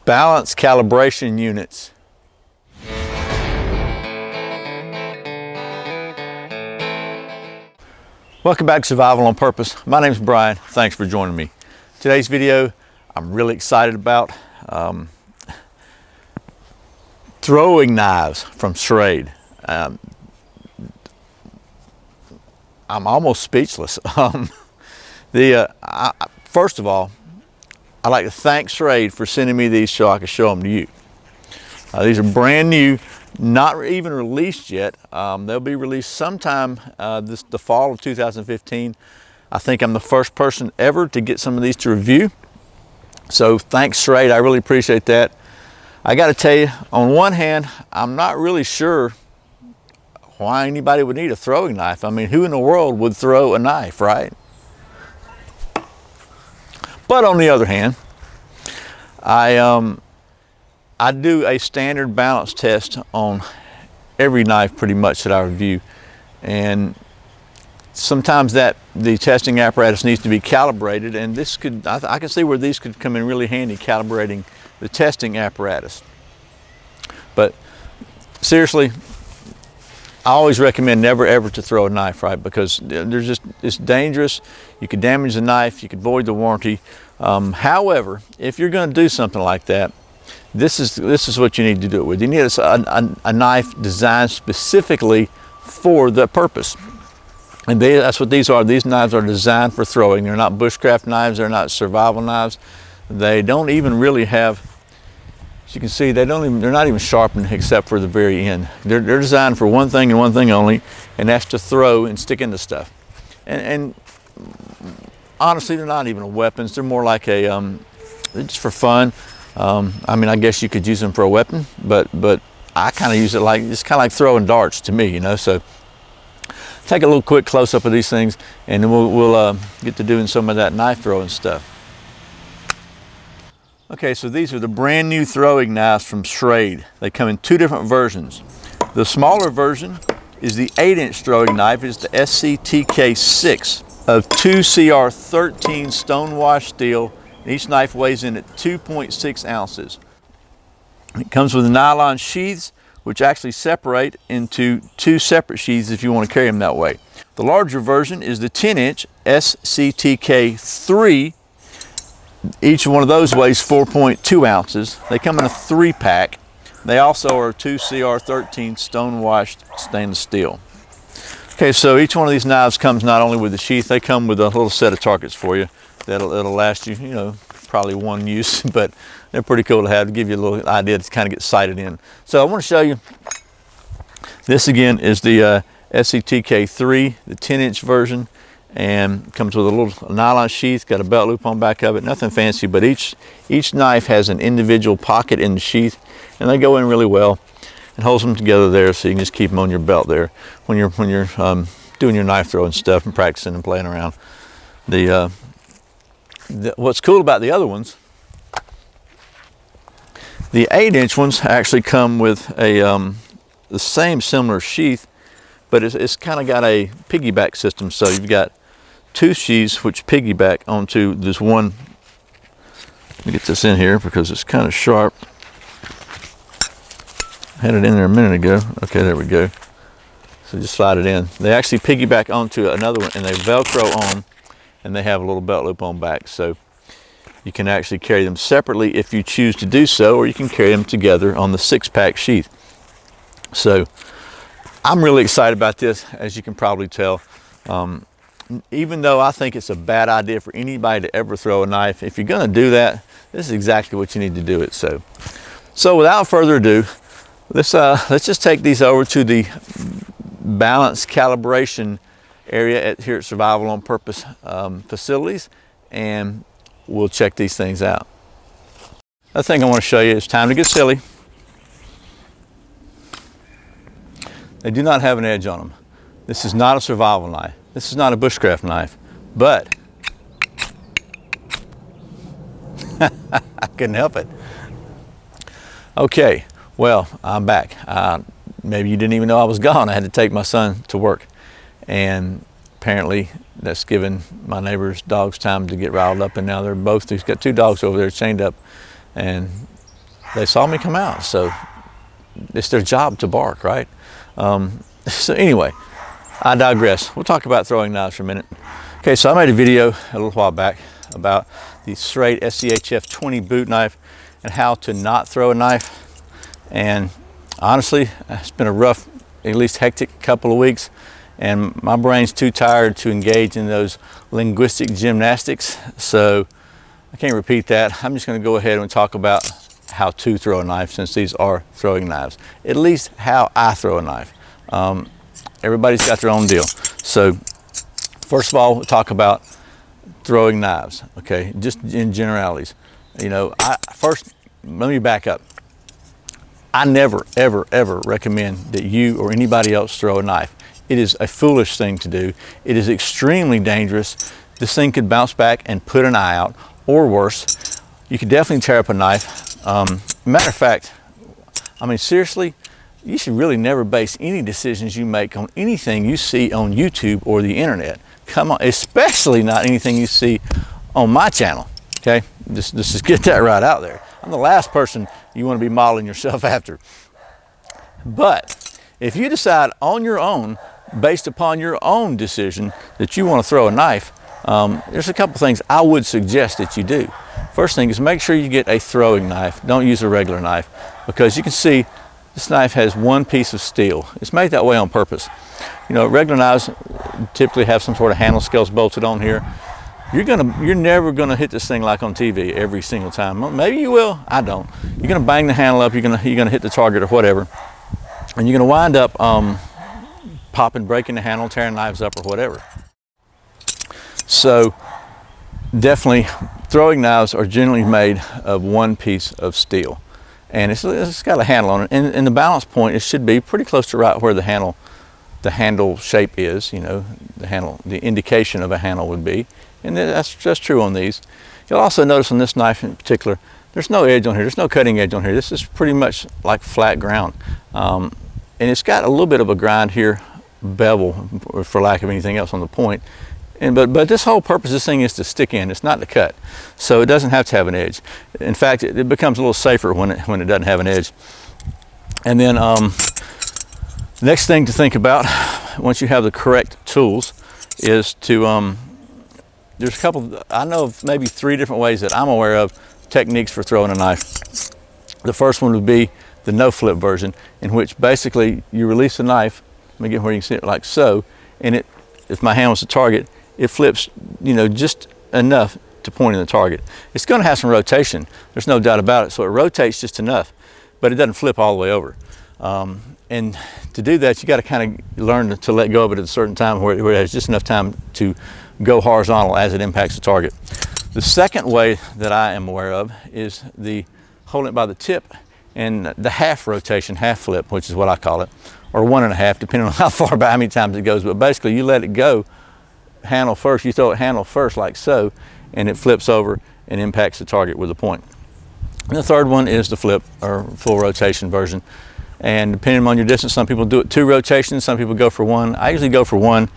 balance calibration units. Welcome back to Survival on Purpose. My name is Brian. Thanks for joining me. Today's video I'm really excited about. Throwing knives from Schrade. I'm almost speechless. First of all, I'd like to thank Schrade for sending me these so I can show them to you. These are brand new, not even released yet. They'll be released sometime the fall of 2015. I think I'm the first person ever to get some of these to review. So thanks, Schrade. I really appreciate that. I got to tell you, on one hand, I'm not really sure why anybody would need a throwing knife. I mean, who in the world would throw a knife, right? But on the other hand, I do a standard balance test on every knife pretty much that I review, and sometimes the testing apparatus needs to be calibrated, and this could, I can see where these could come in really handy, calibrating the testing apparatus. But seriously, I always recommend never ever to throw a knife, right? Because it's dangerous. You could damage the knife, you could void the warranty. However, if you're going to do something like that, this is what you need to do it with. You need a knife designed specifically for the purpose. And that's what these are. These knives are designed for throwing. They're not bushcraft knives. They're not survival knives. They don't even really have, as you can see, they're not even sharpened except for the very end. They're designed for one thing and one thing only, and that's to throw and stick into stuff. And honestly, they're not even weapons. They're more like they're just for fun. I mean, I guess you could use them for a weapon, but I kind of use it like, it's kind of like throwing darts to me, you know. So take a little quick close-up of these things, and then we'll get to doing some of that knife throwing stuff. Okay, so these are the brand new throwing knives from Schrade. They come in two different versions. The smaller version is the 8-inch throwing knife. It's the SCTK6 of 2CR13 stonewashed steel. Each knife weighs in at 2.6 ounces. It comes with nylon sheaths, which actually separate into two separate sheaths if you want to carry them that way. The larger version is the 10-inch SCTK3. Each one of those weighs 4.2 ounces. They come in a 3-pack. They also are 2CR13 stonewashed stainless steel. Okay, so each one of these knives comes not only with the sheath, they come with a little set of targets for you. It'll last you, you know, probably one use, but they're pretty cool to have, to give you a little idea to kind of get sighted in. So I want to show you, this again is the SCTK3, the 10-inch version, and comes with a little nylon sheath, got a belt loop on back of it, nothing fancy, but each knife has an individual pocket in the sheath, and they go in really well and holds them together there, so you can just keep them on your belt there when you're doing your knife throwing stuff and practicing and playing around. What's cool about the other ones, the 8-inch ones actually come with the same similar sheath, but it's kind of got a piggyback system. So you've got two sheaths which piggyback onto this one. Let me get this in here because it's kind of sharp. I had it in there a minute ago. Okay, there we go. So just slide it in. They actually piggyback onto another one, and they Velcro on, and they have a little belt loop on back. So you can actually carry them separately if you choose to do so, or you can carry them together on the 6-pack sheath. So I'm really excited about this, as you can probably tell. Even though I think it's a bad idea for anybody to ever throw a knife, if you're going to do that, this is exactly what you need to do it. So without further ado, let's just take these over to the balance calibration area here at Survival on Purpose facilities, and we'll check these things out. Another thing I want to show you is time to get silly. They do not have an edge on them. This is not a survival knife. This is not a bushcraft knife, but I couldn't help it. Okay, well, I'm back. Maybe you didn't even know I was gone. I had to take my son to work, and apparently that's given my neighbor's dogs time to get riled up, and now they're both, he's got two dogs over there chained up, and they saw me come out, so it's their job to bark, right? So anyway, I digress. We'll talk about throwing knives for a minute. Okay, so I made a video a little while back about the Schrade SCHF 20 boot knife and how to not throw a knife. And honestly, it's been a rough, at least hectic couple of weeks, and my brain's too tired to engage in those linguistic gymnastics, so I can't repeat that. I'm just going to go ahead and talk about how to throw a knife, since these are throwing knives. At least how I throw a knife. Everybody's got their own deal. So first of all, we'll talk about throwing knives, okay, just in generalities. You know, first, let me back up. I never, ever, ever recommend that you or anybody else throw a knife. It is a foolish thing to do. It is extremely dangerous. This thing could bounce back and put an eye out, or worse, you could definitely tear up a knife. Matter of fact, I mean, seriously, you should really never base any decisions you make on anything you see on YouTube or the internet. Come on, especially not anything you see on my channel, okay? Just get that right out there. I'm the last person you want to be modeling yourself after. But if you decide on your own, based upon your own decision, that you want to throw a knife, there's a couple things I would suggest that you do. First thing is, make sure you get a throwing knife. Don't use a regular knife, because you can see this knife has one piece of steel. It's made that way on purpose. You know, regular knives typically have some sort of handle scales bolted on here. You're never gonna hit this thing like on TV every single time. Maybe you will, I don't. You're gonna bang the handle up, you're gonna hit the target or whatever, and you're gonna wind up popping, breaking the handle, tearing knives up or whatever. So definitely, throwing knives are generally made of one piece of steel, and it's got a handle on it, and the balance point, it should be pretty close to right where the handle shape is. You know, the indication of a handle would be, and that's true on these. You'll also notice on this knife in particular, there's no edge on here, there's no cutting edge on here. This is pretty much like flat ground, and it's got a little bit of a grind here, bevel, for lack of anything else on the point. But this whole purpose of this thing is to stick in, it's not to cut. So it doesn't have to have an edge. In fact, it becomes a little safer when it doesn't have an edge. And then the next thing to think about, once you have the correct tools, is to, there's a couple, I know of maybe 3 different ways that I'm aware of, techniques for throwing a knife. The first one would be the no flip version, in which basically you release the knife, let me get where you can see it, like so, and if my hand was the target, it flips, you know, just enough to point in the target. It's going to have some rotation, there's no doubt about it, so it rotates just enough, but it doesn't flip all the way over. And to do that, you got to kind of learn to let go of it at a certain time where it has just enough time to go horizontal as it impacts the target. The second way that I am aware of is the holding it by the tip and the half rotation, half flip, which is what I call it, or 1.5, depending on how far back, how many times it goes. But basically, you let it go handle first, you throw it handle first like so, and it flips over and impacts the target with a point. And the third one is the flip or full rotation version. And depending on your distance, some people do it 2 rotations, some people go for 1. I usually go for 1,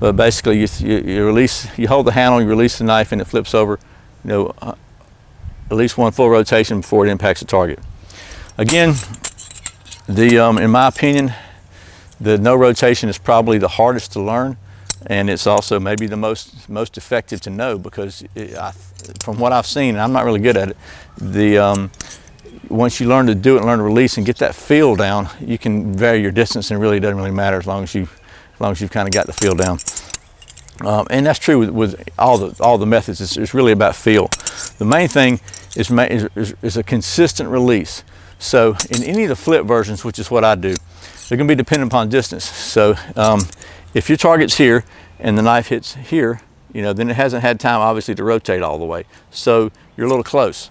but basically you release, you hold the handle, you release the knife, and it flips over, you know, at least 1 full rotation before it impacts the target. Again, in my opinion, the no rotation is probably the hardest to learn, and it's also maybe the most effective to know, because from what I've seen, and I'm not really good at it, once you learn to do it and learn to release and get that feel down, you can vary your distance, and it really doesn't really matter as long as you've kind of got the feel down. And that's true with all the methods. It's really about feel. The main thing is a consistent release. So in any of the flip versions, which is what I do, they're going to be dependent upon distance. So if your target's here and the knife hits here, you know, then it hasn't had time obviously to rotate all the way. So you're a little close.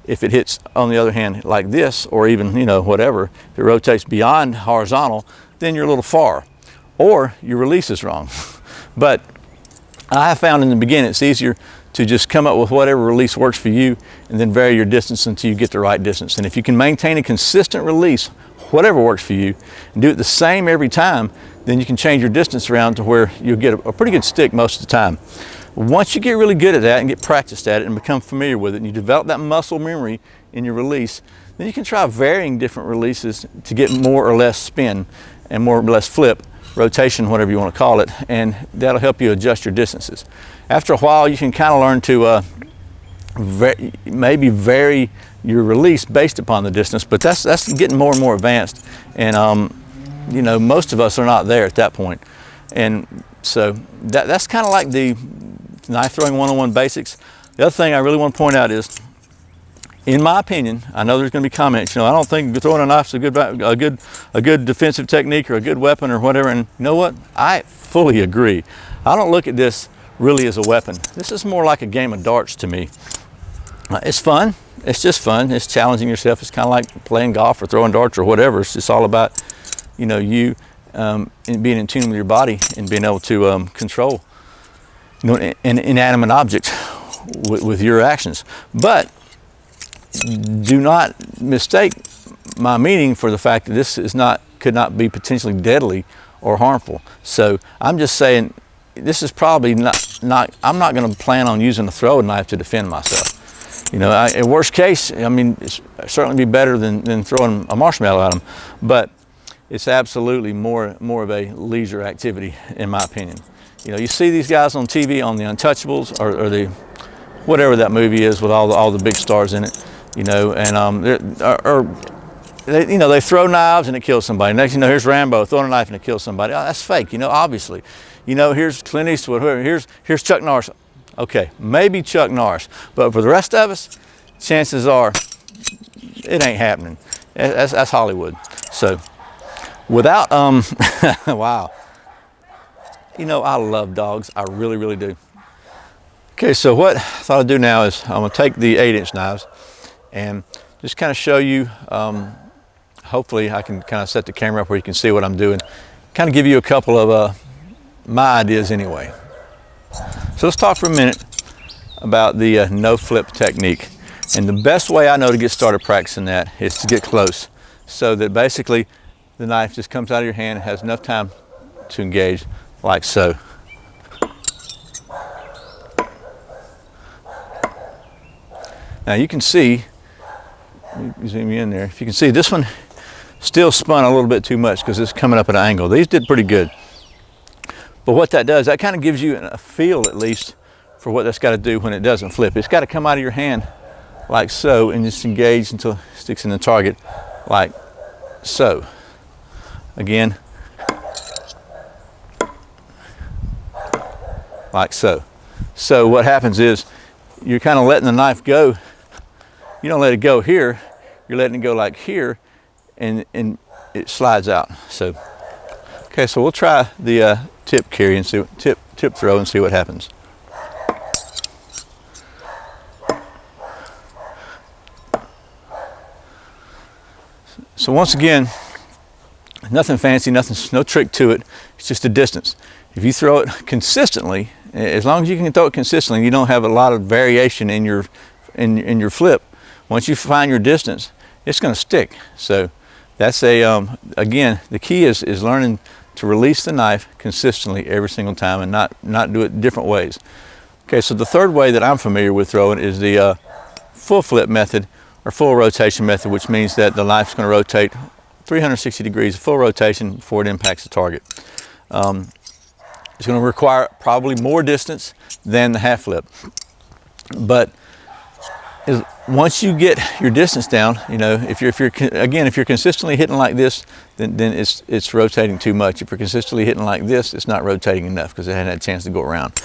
If it hits, on the other hand, like this, or even, you know, whatever, if it rotates beyond horizontal, then you're a little far, or your release is wrong. But I have found in the beginning it's easier to just come up with whatever release works for you, and then vary your distance until you get the right distance. And if you can maintain a consistent release, whatever works for you, and do it the same every time, then you can change your distance around to where you'll get a pretty good stick most of the time. Once you get really good at that and get practiced at it and become familiar with it, and you develop that muscle memory in your release, then you can try varying different releases to get more or less spin and more or less flip, rotation, whatever you want to call it, and that'll help you adjust your distances. After a while, you can kind of learn to maybe vary your release based upon the distance, but that's getting more and more advanced, and you know, most of us are not there at that point. And so that's kind of like the knife throwing 101 basics. The other thing I really want to point out is, in my opinion, I know there's going to be comments, you know, I don't think throwing a knife is a good defensive technique or a good weapon or whatever, and you know what? I fully agree. I don't look at this really as a weapon. This is more like a game of darts to me. It's fun. It's just fun. It's challenging yourself. It's kind of like playing golf or throwing darts or whatever. It's just all about, you know, you being in tune with your body and being able to control, you know, an inanimate object with your actions. But do not mistake my meaning for the fact that this could not be potentially deadly or harmful. So I'm just saying, this is probably I'm not going to plan on using a throwing knife to defend myself. You know, in worst case, I mean, it's certainly be better than throwing a marshmallow at them, but it's absolutely more of a leisure activity, in my opinion. You know, you see these guys on TV on the Untouchables or the whatever that movie is with all the big stars in it. You know, and they throw knives and it kills somebody. Next, you know, here's Rambo throwing a knife and it kills somebody. Oh, that's fake. You know, obviously. You know, here's Clint Eastwood. Here's Chuck Norris. Okay, maybe Chuck Norris, but for the rest of us, chances are it ain't happening. That's Hollywood. So, without wow. You know, I love dogs. I really, really do. Okay, so what I thought I'd do now is I'm gonna take the 8-inch knives and just kind of show you. Hopefully, I can kind of set the camera up where you can see what I'm doing. Kind of give you a couple of my ideas anyway. So let's talk for a minute about the no flip technique. And the best way I know to get started practicing that is to get close, so that basically the knife just comes out of your hand and has enough time to engage, like so. Now you can see, let me zoom you in there, if you can see this one still spun a little bit too much because it's coming up at an angle. These did pretty good. But what that does, that kind of gives you a feel, at least, for what that's got to do when it doesn't flip. It's got to come out of your hand like so and just engage until it sticks in the target like so. Again, like so. So what happens is you're kind of letting the knife go. You don't let it go here, you're letting it go like here, and it slides out. So, okay, so we'll try the tip carry and see tip throw and see what happens. So once again, nothing fancy, no trick to it. It's just a distance. If you throw it consistently, as long as you can throw it consistently, you don't have a lot of variation in your flip. Once you find your distance, it's going to stick. So that's again, the key is learning to release the knife consistently every single time and not do it different ways. Okay, so the third way that I'm familiar with throwing is the full flip method or full rotation method, which means that the knife's going to rotate 360 degrees, full rotation before it impacts the target. It's going to require probably more distance than the half flip, but once you get your distance down, you know, if you're consistently hitting like this, then it's rotating too much. If you're consistently hitting like this, it's not rotating enough because it hadn't had a chance to go around.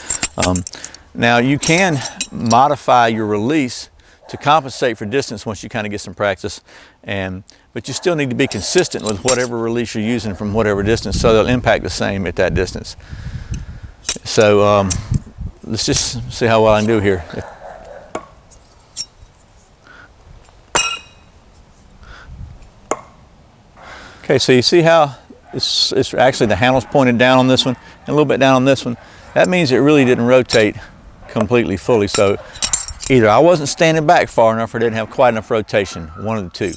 Now you can modify your release to compensate for distance once you kind of get some practice, but you still need to be consistent with whatever release you're using from whatever distance, so they'll impact the same at that distance. So let's just see how well I can do here. Okay, so you see how it's actually the handle's pointed down on this one and a little bit down on this one. That means it really didn't rotate completely fully. So either I wasn't standing back far enough or didn't have quite enough rotation, one of the two.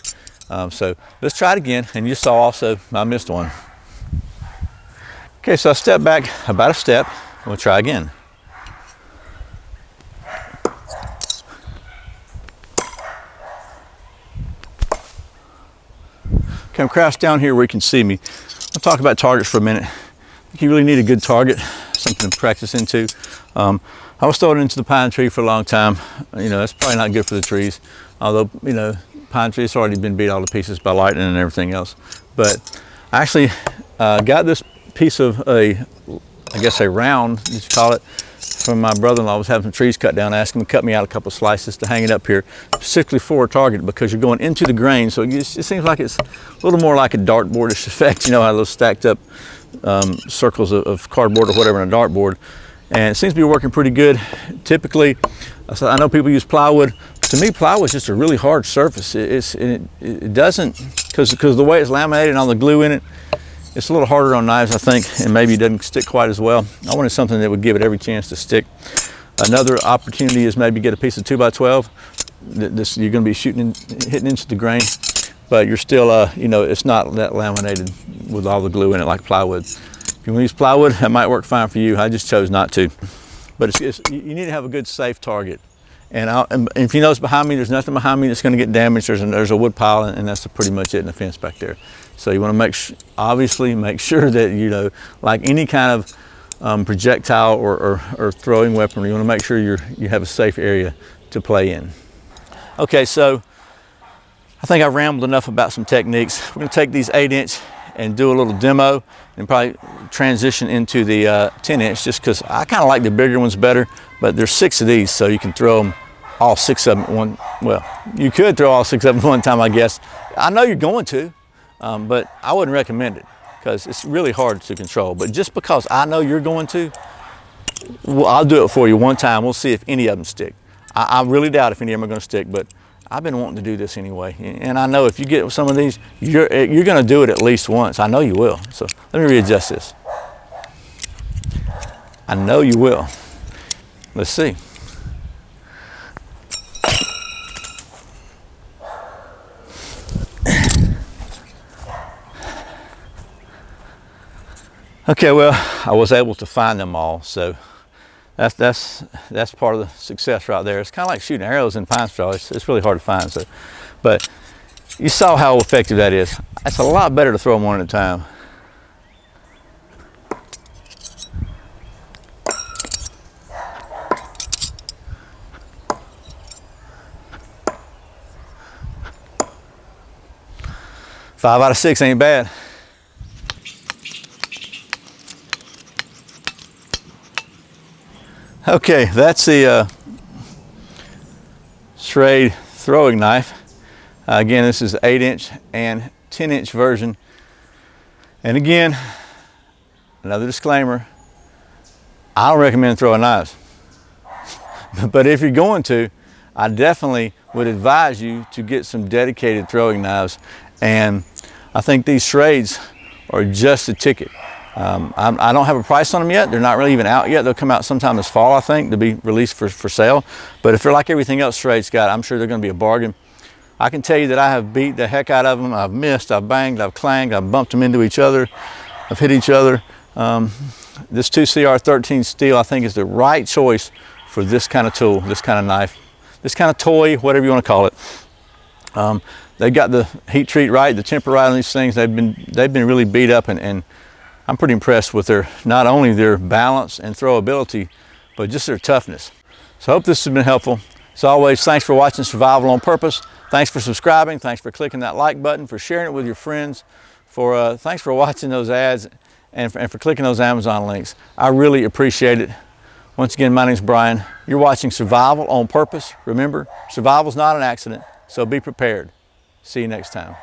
So let's try it again, and you saw also I missed one. Okay, so I stepped back about a step, and we'll try again. Come crouch down here where you can see me. I'll talk about targets for a minute. You really need a good target, something to practice into. I was throwing into the pine tree for a long time. You know, that's probably not good for the trees. Although, you know, pine tree has already been beat all to pieces by lightning and everything else. But I actually got this piece of I guess a round, you should call it, from my brother-in-law. Was having some trees cut down. I asked him to cut me out a couple of slices to hang it up here, specifically for a target, because you're going into the grain. So it seems like it's a little more like a dartboardish effect. You know how those stacked up circles of cardboard or whatever in a dartboard. And it seems to be working pretty good. Typically, I know people use plywood. To me, plywood is just a really hard surface. It doesn't, because the way it's laminated and all the glue in it, it's a little harder on knives, I think, and maybe it doesn't stick quite as well. I wanted something that would give it every chance to stick. Another opportunity is maybe get a piece of 2x12. You're going to be hitting into the grain, but you're still, you know, it's not that laminated with all the glue in it like plywood. If you want to use plywood, that might work fine for you. I just chose not to. But you need to have a good, safe target. And if you notice behind me, there's nothing behind me that's going to get damaged. There's a wood pile, and that's pretty much it in the fence back there. So you want to obviously make sure that, you know, like any kind of projectile or throwing weapon, you want to make sure you have a safe area to play in. Okay, so I think I've rambled enough about some techniques. We're going to take these 8-inch and do a little demo and probably transition into the 10-inch, just because I kind of like the bigger ones better, but there's 6 of these, so you can throw them all 6 of them at one. Well, you could throw all 6 of them at one time, I guess. I know you're going to, but I wouldn't recommend it because it's really hard to control. But just because I know you're going to, well, I'll do it for you one time. We'll see if any of them stick. I really doubt if any of them are going to stick, but I've been wanting to do this anyway. And I know if you get some of these, you're going to do it at least once. I know you will. So let me readjust this. I know you will. Let's see. Okay, well, I was able to find them all, so that's part of the success right there. It's kind of like shooting arrows in pine straw. It's really hard to find, so, but you saw how effective that is. It's a lot better to throw them one at a time. Five out of 6 ain't bad. Okay, that's the Schrade throwing knife. Again, this is the 8-inch and 10-inch version. And again, another disclaimer, I don't recommend throwing knives. But if you're going to, I definitely would advise you to get some dedicated throwing knives. And I think these Schrades are just a ticket. I don't have a price on them yet. They're not really even out yet. They'll come out sometime this fall, I think, to be released for sale. But if they're like everything else Schrade's got, I'm sure they're going to be a bargain. I can tell you that I have beat the heck out of them. I've missed, I've banged, I've clanged, I've bumped them into each other, I've hit each other. This 2CR13 steel, I think, is the right choice for this kind of tool, this kind of knife, this kind of toy, whatever you want to call it. They got the heat treat right, the temper right on these things. They've been really beat up, and I'm pretty impressed with not only their balance and throwability, but just their toughness. So I hope this has been helpful. As always, thanks for watching Survival on Purpose. Thanks for subscribing. Thanks for clicking that like button, for sharing it with your friends. Thanks for watching those ads and for clicking those Amazon links. I really appreciate it. Once again, my name's Brian. You're watching Survival on Purpose. Remember, survival's not an accident, so be prepared. See you next time.